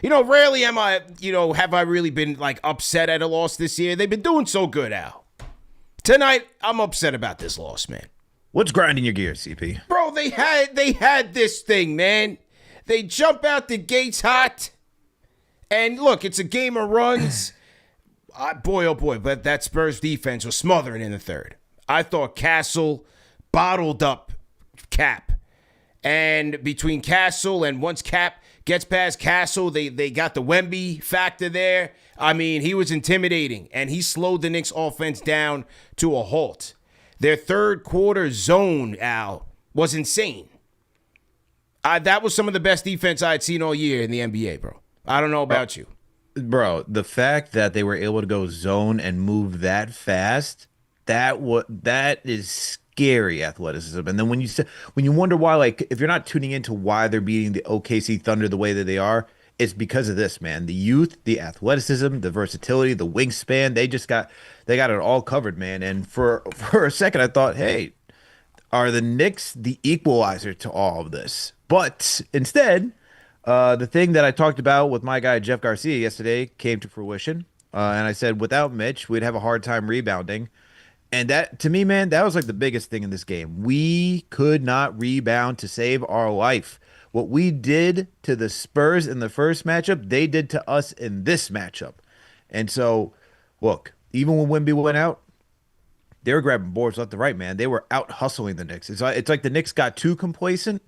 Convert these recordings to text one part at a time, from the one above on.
Rarely am I, have I really been like upset at a loss this year. They've been doing so good, Al. Tonight, I'm upset about this loss, man. What's grinding your gears, CP? Bro, they had this thing, man. They jump out the gates hot. And look, it's a game of runs. Boy, oh boy, but that Spurs defense was smothering in the third. I thought Castle bottled up Cap. And between Castle and once Cap gets past Castle, they got the Wemby factor there. I mean, he was intimidating, and he slowed the Knicks offense down to a halt. Their third quarter zone, Al, was insane. That was some of the best defense I had seen all year in the NBA, bro. I don't know about you. Bro, the fact that they were able to go zone and move that fast, that is scary athleticism. And then when you wonder why, like, if you're not tuning into why they're beating the OKC Thunder the way that they are, it's because of this, man. The youth, the athleticism, the versatility, the wingspan, they got it all covered, man. And for a second I thought, hey, are the Knicks the equalizer to all of this? But instead, the thing that I talked about with my guy Jeff Garcia yesterday came to fruition. And I said, without Mitch, we'd have a hard time rebounding. And that, to me, man, that was like the biggest thing in this game. We could not rebound to save our life. What we did to the Spurs in the first matchup, they did to us in this matchup. And so, look, even when Wemby went out, they were grabbing boards left and right, man. They were out hustling the Knicks. It's like the Knicks got too complacent,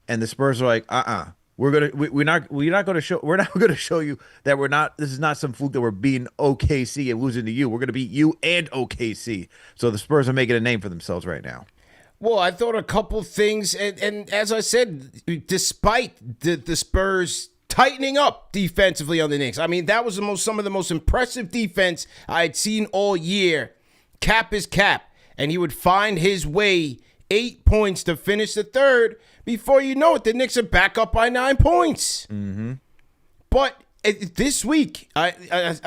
and the Spurs are like, we're not going to show you that we're not. This is not some fluke that we're beating OKC and losing to you. We're going to beat you and OKC. So the Spurs are making a name for themselves right now. Well, I thought a couple things, and as I said, despite the Spurs tightening up defensively on the Knicks, I mean, that was some of the most impressive defense I had seen all year. Cap is Cap, and he would find his way 8 points to finish the third. Before you know it, the Knicks are back up by 9 points. Mm-hmm. But this week, I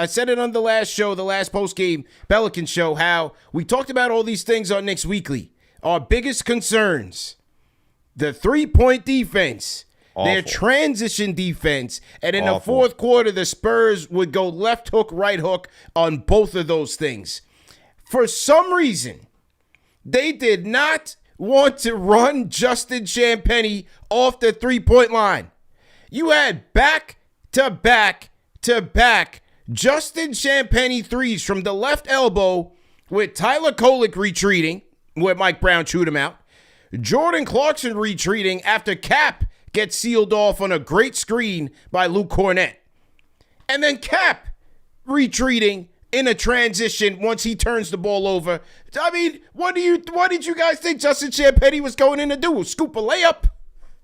said it on the last show, the last post-game Pelican show, how we talked about all these things on Knicks Weekly. Our biggest concerns, the three-point defense, their transition defense, and in the fourth quarter, the Spurs would go left hook, right hook on both of those things. For some reason, they did not want to run Justin Champagnie off the three-point line. You had back-to-back Justin Champagnie threes from the left elbow with Tyler Kolek retreating, where Mike Brown chewed him out. Jordan Clarkson retreating after Cap gets sealed off on a great screen by Luke Cornett. And then Cap retreating in a transition once he turns the ball over. I mean, what did you guys think Justin Champagnie was going in to do? Scoop a layup?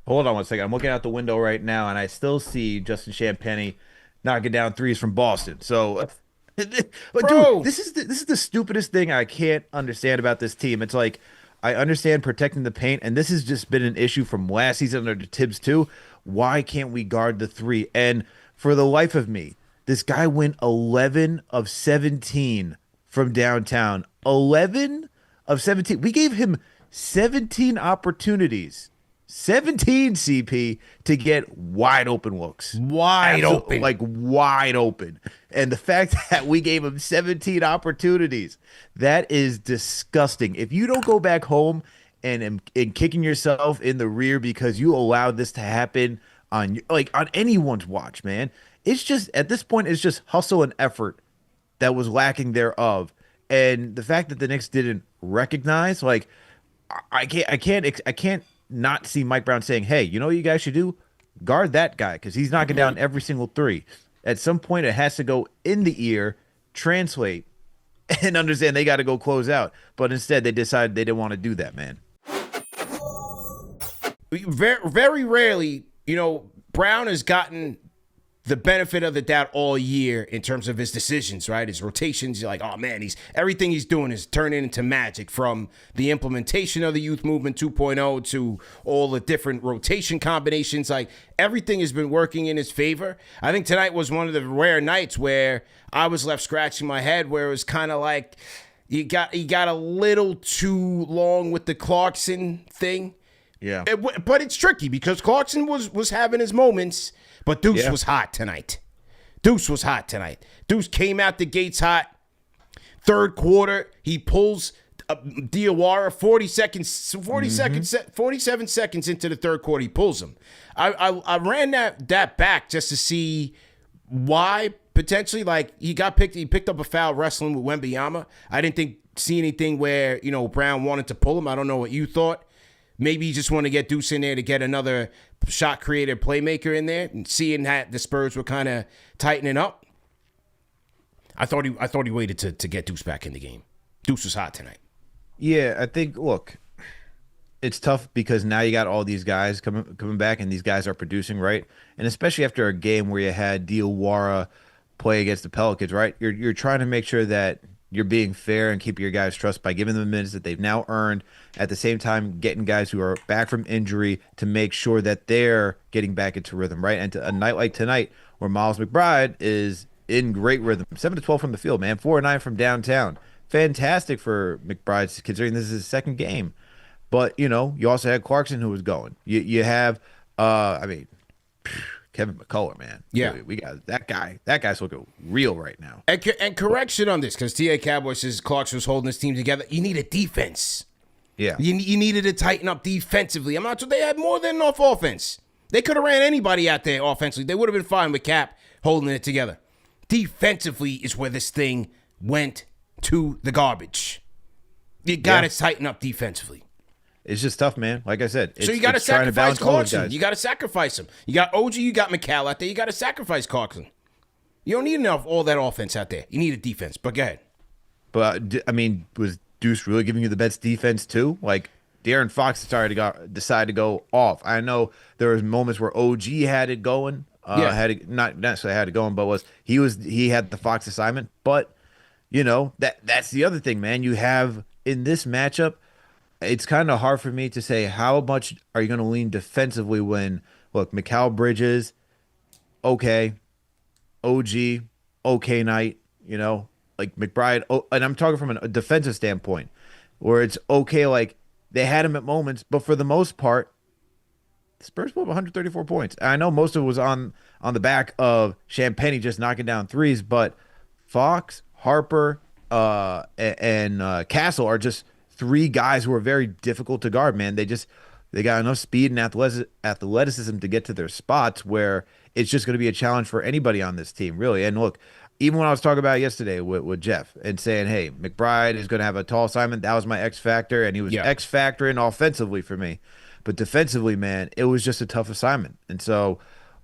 Hold on one second. I'm looking out the window right now, and I still see Justin Champagnie knocking down threes from Boston. So, but Bro. dude, this is the stupidest thing I can't understand about this team. It's like, I understand protecting the paint, and this has just been an issue from last season under Tibbs too. Why can't we guard the three? And for the life of me, this guy went 11 of 17 from downtown. 11 of 17. We gave him 17 opportunities. 17, CP, to get wide open looks. Wide open. Like wide open. And the fact that we gave him 17 opportunities, that is disgusting. If you don't go back home and kicking yourself in the rear because you allowed this to happen on anyone's watch, man, it's just, at this point, it's just hustle and effort that was lacking thereof. And the fact that the Knicks didn't recognize, like, I can't not see Mike Brown saying, hey, you know what you guys should do? Guard that guy, because he's knocking down every single three. At some point, it has to go in the ear, translate, and understand they got to go close out. But instead, they decided they didn't want to do that, man. Very, very rarely, Brown has gotten the benefit of the doubt all year in terms of his decisions, right? His rotations, you're like, oh man, everything he's doing is turning into magic, from the implementation of the Youth Movement 2.0 to all the different rotation combinations. Like, everything has been working in his favor. I think tonight was one of the rare nights where I was left scratching my head, where it was kind of like he got a little too long with the Clarkson thing. Yeah. But it's tricky because Clarkson was having his moments, but Deuce was hot tonight. Deuce came out the gates hot. Third quarter, he pulls Diawara 47 seconds into the third quarter. He pulls him. I ran that back just to see why potentially, like, he picked up a foul wrestling with Wembanyama. I didn't see anything where, Brown wanted to pull him. I don't know what you thought. Maybe he just wanted to get Deuce in there to get another shot creator playmaker in there, and seeing that the Spurs were kind of tightening up. I thought he waited to get Deuce back in the game. Deuce was hot tonight. Yeah, I think, look, it's tough because now you got all these guys coming back, and these guys are producing, right? And especially after a game where you had Diawara play against the Pelicans, right? You're trying to make sure that you're being fair and keeping your guys' trust by giving them minutes that they've now earned. At the same time, getting guys who are back from injury to make sure that they're getting back into rhythm, right? And to a night like tonight where Miles McBride is in great rhythm, 7 to 12 from the field, man, 4 9 from downtown. Fantastic for McBride considering this is his second game. But, you also had Clarkson who was going. You have, Kevin McCullar, man. Yeah. We got that guy. That guy's looking real right now. And correction on this, because TA Cowboy says Clarkson was holding his team together. You need a defense. Yeah. You needed to tighten up defensively. I'm not sure they had more than enough offense. They could have ran anybody out there offensively. They would have been fine with Cap holding it together. Defensively is where this thing went to the garbage. You got to tighten up defensively. It's just tough, man. Like I said, so you got to sacrifice Clarkson. You got to sacrifice him. You got OG, you got McCall out there. You got to sacrifice Clarkson. You don't need all that offense out there. You need a defense. But go ahead. But was Deuce really giving you the best defense too? Like De'Aaron Fox decided to go off. I know there was moments where OG had it going. Not necessarily had it going, but he had the Fox assignment. But that's the other thing, man. You have in this matchup. It's kind of hard for me to say how much are you going to lean defensively when, look, Mikal Bridges, okay, OG, okay night, like McBride, and I'm talking from a defensive standpoint where it's okay, like they had him at moments, but for the most part, the Spurs put up 134 points. I know most of it was on the back of Champagnie just knocking down threes, but Fox, Harper, and Castle are just three guys who are very difficult to guard, man. They got enough speed and athleticism to get to their spots where it's just going to be a challenge for anybody on this team, really. And look, even when I was talking about it yesterday with Jeff and saying, hey, McBride is going to have a tall assignment, that was my X factor, and he was X factoring offensively for me. But defensively, man, it was just a tough assignment. And so,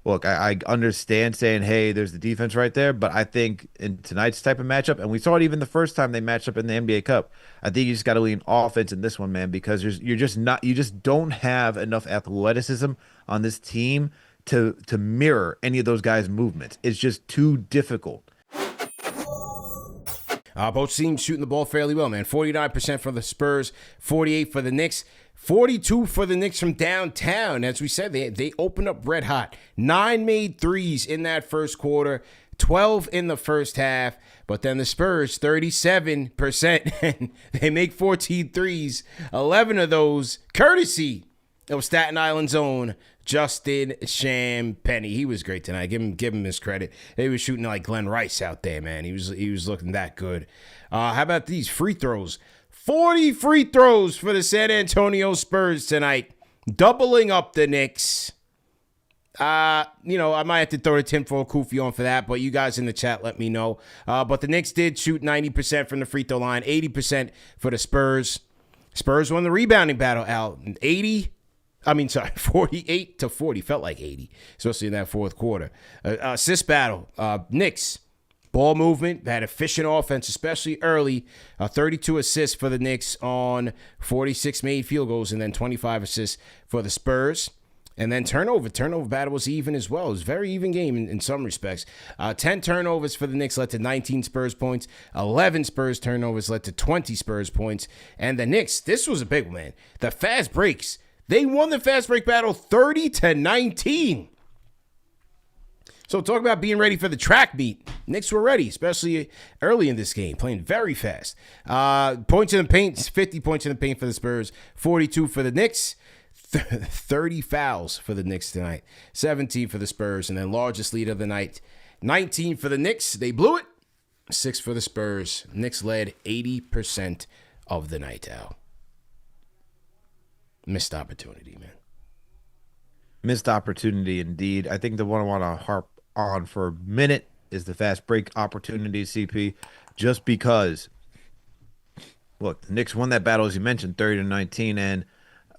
look, I understand saying, hey, there's the defense right there, but I think in tonight's type of matchup, and we saw it even the first time they matched up in the NBA Cup, I think you just got to lean offense in this one, man, because you just don't have enough athleticism on this team to mirror any of those guys' movements. It's just too difficult. Both teams shooting the ball fairly well, man. 49% for the Spurs, 48% for the Knicks. 42% for the Knicks from downtown. As we said, they opened up red hot. 9 made threes in that first quarter, 12 in the first half. But then the Spurs, 37%, and they make 14 threes. 11 of those courtesy of Staten Island's own Justin Champagnie. He was great tonight. Give him his credit. He was shooting like Glenn Rice out there, man. He was looking that good. How about these free throws? 40 free throws for the San Antonio Spurs tonight, doubling up the Knicks. I might have to throw the tinfoil kufi on for that, but you guys in the chat let me know. But the Knicks did shoot 90% from the free throw line, 80% for the Spurs. Spurs won the rebounding battle out. 48 to 40. Felt like 80, especially in that fourth quarter. Assist battle. Knicks. Ball movement, had efficient offense, especially early. 32 assists for the Knicks on 46 made field goals, and then 25 assists for the Spurs. And then turnover battle was even as well. It was a very even game in some respects. 10 turnovers for the Knicks led to 19 Spurs points. 11 Spurs turnovers led to 20 Spurs points. And the Knicks, this was a big one, man. The fast breaks. They won the fast break battle 30-19. So talk about being ready for the track meet. Knicks were ready, especially early in this game, playing very fast. Points in the paint, 50 points in the paint for the Spurs, 42 for the Knicks. 30 fouls for the Knicks tonight, 17 for the Spurs, and then largest lead of the night, 19 for the Knicks. They blew it. 6 for the Spurs. Knicks led 80% of the night, Al. Missed opportunity, man. Missed opportunity indeed. I think the one I want to harp on for a minute is the fast break opportunity, CP, just because, look, the Knicks won that battle, as you mentioned, 30-19, and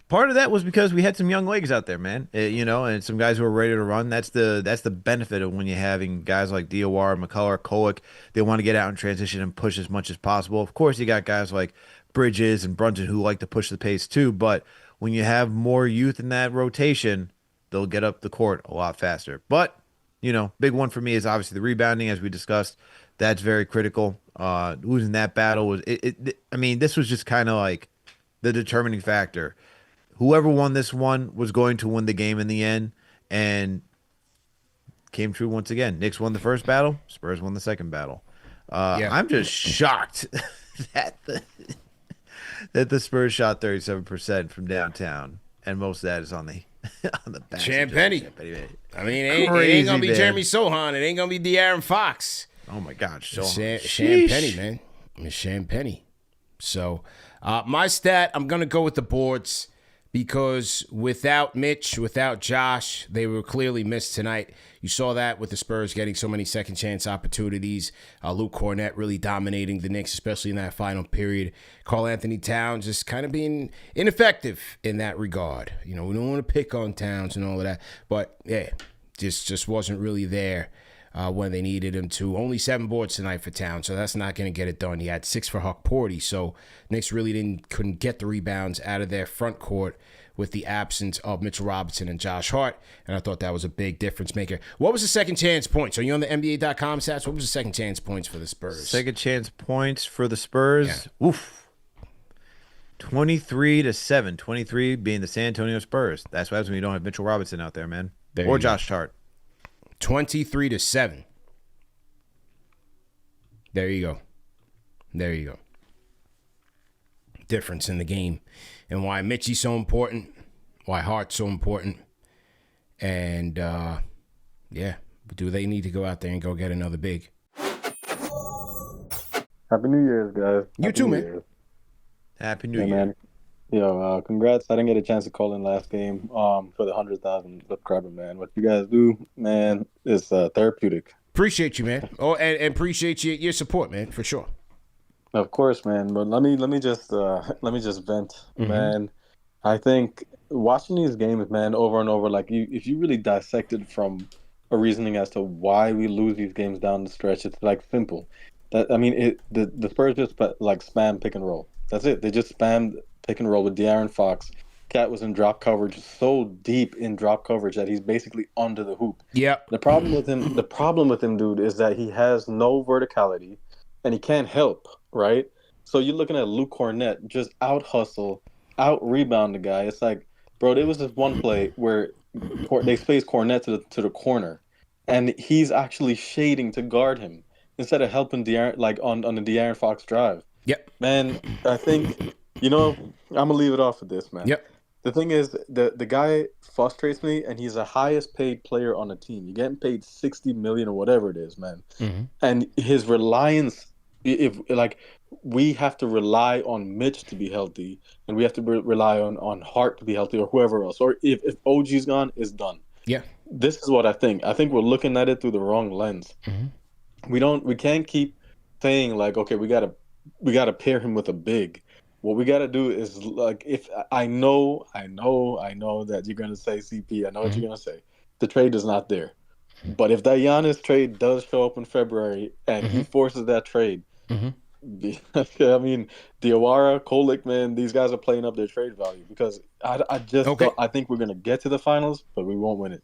part of that was because we had some young legs out there, man. And some guys who were ready to run. That's the benefit of when you're having guys like DOR, McCullar, Kolek. They want to get out in transition and push as much as possible. Of course, you got guys like Bridges and Brunson who like to push the pace too, but when you have more youth in that rotation, they'll get up the court a lot faster. But, big one for me is obviously the rebounding, as we discussed. That's very critical. Losing that battle was this was just kind of like the determining factor. Whoever won this one was going to win the game in the end, and came true once again. Knicks won the first battle, Spurs won the second battle. I'm just shocked that the Spurs shot 37% from downtown, and most of that is on the back. Champagnie. I mean, it ain't gonna be Jeremy Sohan. It ain't gonna be De'Aaron Fox. Oh my God, Champagnie, man. It's Champagnie. So, my stat, I'm gonna go with the boards. Because without Mitch, without Josh, they were clearly missed tonight. You saw that with the Spurs getting so many second chance opportunities. Luke Cornett really dominating the Knicks, especially in that final period. Karl Anthony Towns just kind of being ineffective in that regard. We don't want to pick on Towns and all of that. But, yeah, just wasn't really there when they needed him to. Only 7 boards tonight for Towns, so that's not going to get it done. He had 6 for Huck Porty, so Knicks really couldn't get the rebounds out of their front court with the absence of Mitchell Robinson and Josh Hart, and I thought that was a big difference maker. What was the second chance points? Are you on the NBA.com stats? What was the second chance points for the Spurs? Second chance points for the Spurs? Yeah. Oof. 23-7. 23 being the San Antonio Spurs. That's what happens when you don't have Mitchell Robinson out there, man. Or Josh Hart. 23-7. There you go. Difference in the game, and why Mitchie's so important, why Hart's so important, and do they need to go out there and go get another big? Happy New Year's, guys. You too, man. Happy New Year. Man. Yo, congrats. I didn't get a chance to call in last game for the 100,000 subscriber, man. What you guys do, man, is therapeutic. Appreciate you, man. Oh, and appreciate your support, man, for sure. Of course, man. But let me just vent, man. I think watching these games, man, over and over, if you really dissect it from a reasoning as to why we lose these games down the stretch, it's simple. The Spurs just spam pick and roll. That's it. They just spammed pick and roll with De'Aaron Fox. Cat was in drop coverage, so deep in drop coverage that he's basically under the hoop. Yep. The problem with him, dude, is that he has no verticality and he can't help, right? So you're looking at Luke Cornett just out hustle, out rebound the guy. It's bro, there was this one play where they spaced Cornett to the corner, and he's actually shading to guard him instead of helping De'Aaron, on the De'Aaron Fox drive. Yep. Man, I think, I'm gonna leave it off with this, man. Yep. The thing is, the guy frustrates me, and he's the highest paid player on the team. You're getting paid $60 million or whatever it is, man. Mm-hmm. And his reliance, we have to rely on Mitch to be healthy, and we have to rely on Hart to be healthy, or whoever else. Or if OG's gone, it's done. Yeah. This is what I think. I think we're looking at it through the wrong lens. Mm-hmm. We can't keep saying okay, we gotta pair him with a big. What we got to do is, if I know that you're going to say CP, I know what you're going to say. The trade is not there. But if that Giannis trade does show up in February and he forces that trade, I mean, Diawara, Kolek, man, these guys are playing up their trade value because I think we're going to get to the finals, but we won't win it.